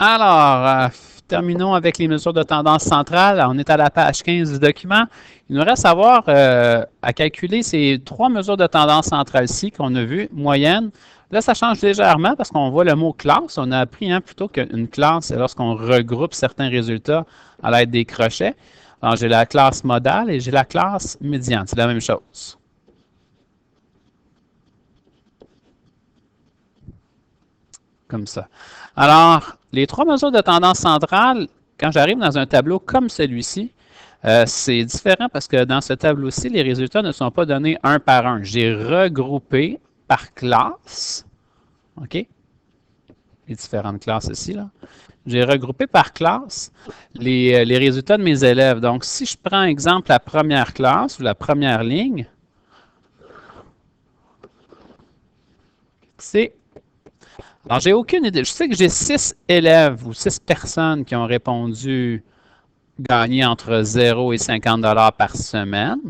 Alors, terminons avec les mesures de tendance centrale. On est à la page 15 du document. Il nous reste à calculer ces trois mesures de tendance centrale-ci qu'on a vues, moyenne. Là, ça change légèrement parce qu'on voit le mot classe. On a appris plutôt qu'une classe, c'est lorsqu'on regroupe certains résultats à l'aide des crochets. Alors, j'ai la classe modale et j'ai la classe médiane. C'est la même chose. Comme ça. Alors, les trois mesures de tendance centrale, quand j'arrive dans un tableau comme celui-ci, c'est différent parce que dans ce tableau-ci, les résultats ne sont pas donnés un par un. J'ai regroupé par classe, OK? Les différentes classes ici, là. J'ai regroupé par classe les résultats de mes élèves. Donc, si je prends exemple la première classe ou la première ligne, c'est. Alors, j'ai aucune idée. Je sais que j'ai 6 élèves ou 6 personnes qui ont répondu gagner entre 0 et 50 par semaine.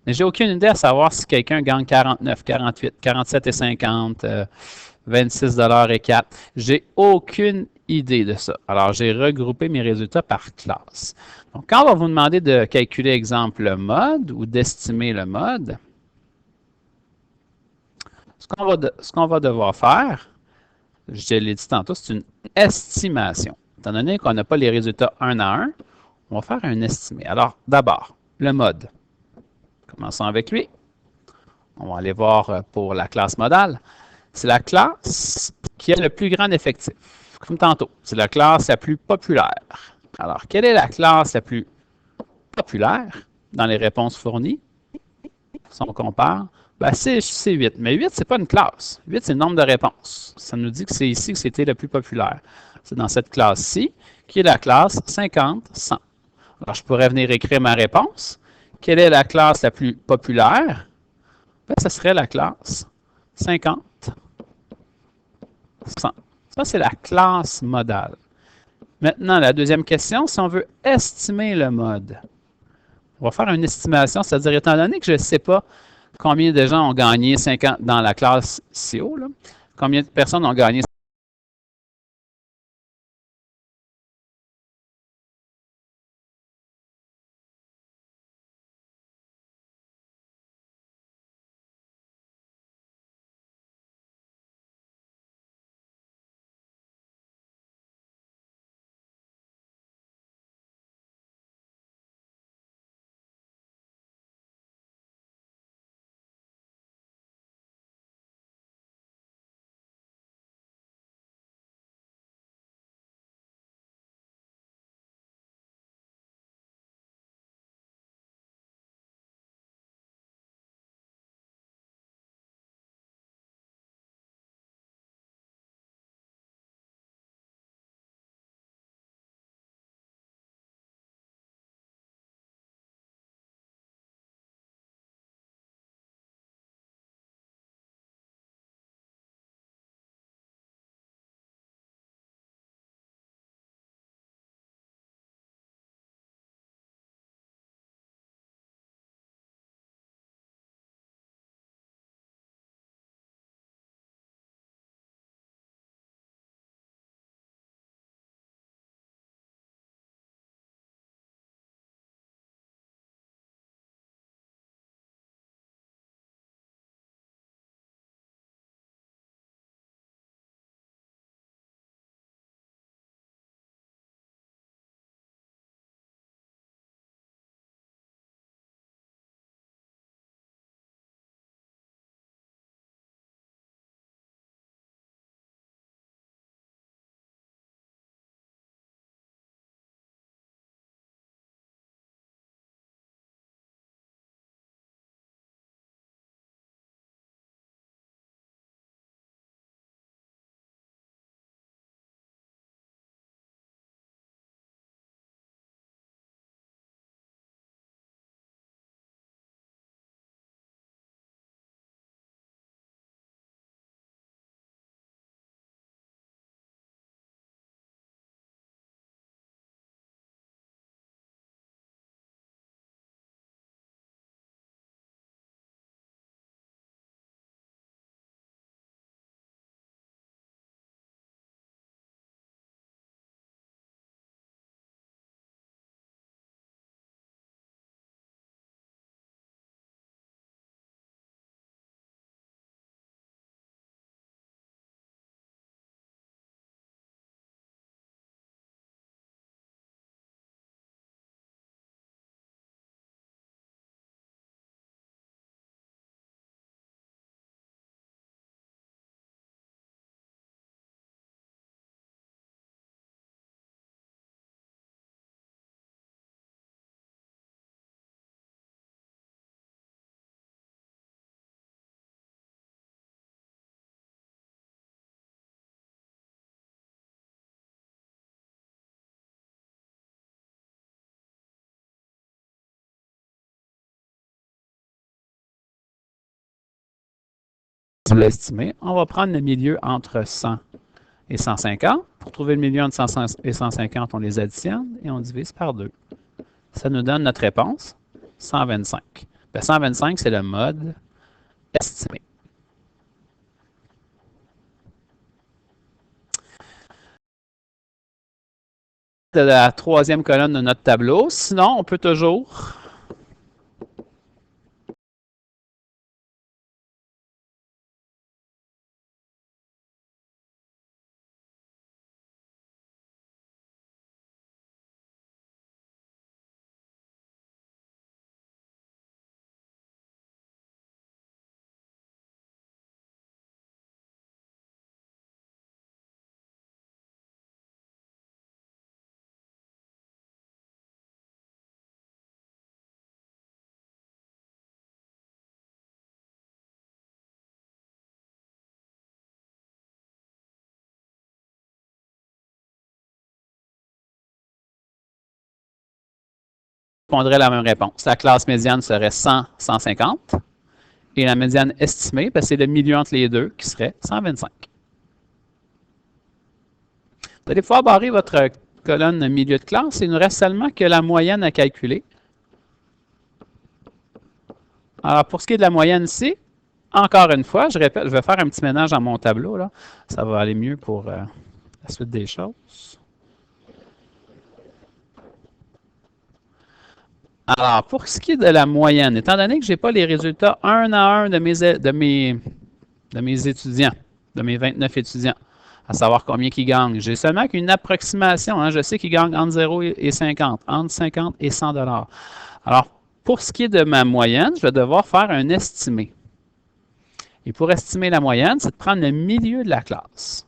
Mais j'ai aucune idée à savoir si quelqu'un gagne 49, 48, 47 et 50, 26 et 4. J'ai aucune idée de ça. Alors, j'ai regroupé mes résultats par classe. Donc, quand on va vous demander de calculer, exemple, le mode ou d'estimer le mode, ce qu'on va devoir faire, je l'ai dit tantôt, c'est une estimation. Étant donné qu'on n'a pas les résultats un à un, on va faire un estimé. Alors, d'abord, le mode. Commençons avec lui. On va aller voir pour la classe modale. C'est la classe qui a le plus grand effectif. Comme tantôt, c'est la classe la plus populaire. Alors, quelle est la classe la plus populaire dans les réponses fournies? Si on compare, ben c'est 8. Mais 8, ce n'est pas une classe. 8, c'est le nombre de réponses. Ça nous dit que c'est ici que c'était le plus populaire. C'est dans cette classe-ci, qui est la classe 50-100. Alors, je pourrais venir écrire ma réponse. Quelle est la classe la plus populaire? Ben, ce serait la classe 50-100. Ça, c'est la classe modale. Maintenant, la deuxième question, si on veut estimer le mode, on va faire une estimation, c'est-à-dire étant donné que je ne sais pas combien de gens ont gagné 50 dans la classe CO, là, combien de personnes ont gagné Tu l'as estimé. On va prendre le milieu entre 100 et 150. Pour trouver le milieu entre 100 et 150, on les additionne et on divise par 2. Ça nous donne notre réponse, 125. Bien, 125, c'est le mode estimé. De la troisième colonne de notre tableau. Sinon, on peut toujours répondrait la même réponse. La classe médiane serait 100, 150. Et la médiane estimée, c'est le milieu entre les deux qui serait 125. Vous allez pouvoir barrer votre colonne milieu de classe. Il nous reste seulement que la moyenne à calculer. Alors, pour ce qui est de la moyenne ici, encore une fois, je répète, je vais faire un petit ménage dans mon tableau. Là. Ça va aller mieux pour la suite des choses. Alors, pour ce qui est de la moyenne, étant donné que je n'ai pas les résultats un à un de mes étudiants, de mes 29 étudiants, à savoir combien ils gagnent, j'ai seulement qu'une approximation. Hein, je sais qu'ils gagnent entre 0 et 50, entre 50 et 100 $. Alors, pour ce qui est de ma moyenne, je vais devoir faire un estimé. Et pour estimer la moyenne, c'est de prendre le milieu de la classe.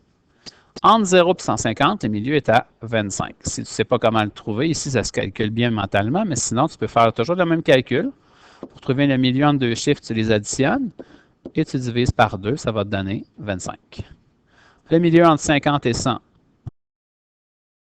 Entre 0 et 150, le milieu est à 25. Si tu ne sais pas comment le trouver, ici, ça se calcule bien mentalement, mais sinon, tu peux faire toujours le même calcul. Pour trouver le milieu entre deux chiffres, tu les additionnes et tu divises par 2, ça va te donner 25. Le milieu entre 50 et 100,